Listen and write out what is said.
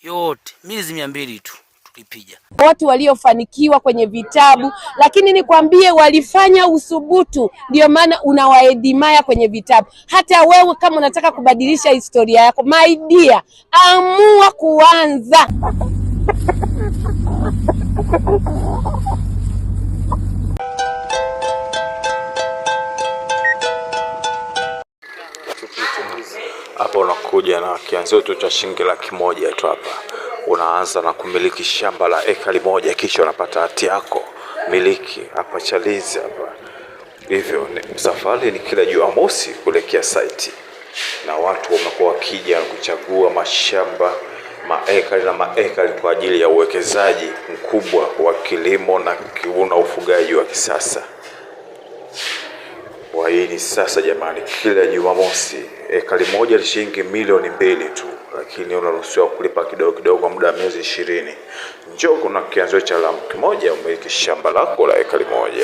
yote miezi 200 tu tulipiga. Watu waliofanikiwa kwenye vitabu, lakini nikwambie walifanya usubutu, ndio maana unawaedimaya kwenye vitabu. Hata wewe kama unataka kubadilisha historia yako, my dear, amua kuanza. Hapa unakuja na kianzio tu cha shilingi 100,000 tu hapa. Unaanza na kumiliki shamba la ekari 1, kisha unapata hati yako miliki hapa Chalinze hapa. Hivyo safari ni kila Jumamosi kuelekea site, na watu wamekuwa wakija kuchagua mashamba maekari na maekari kwa ajili ya uwekezaji mkubwa wa kilimo na ufugaji wa kisasa. Kwa hii sasa jamani, kila Jumamosi ekari 1 ni shilingi milioni 2 tu, lakini unaruhusiwa kulipa kidogo kidogo kwa muda wa miezi 20. Njoo kuna kianzo cha 1,000,000 umiliki shamba lako la ekari 1.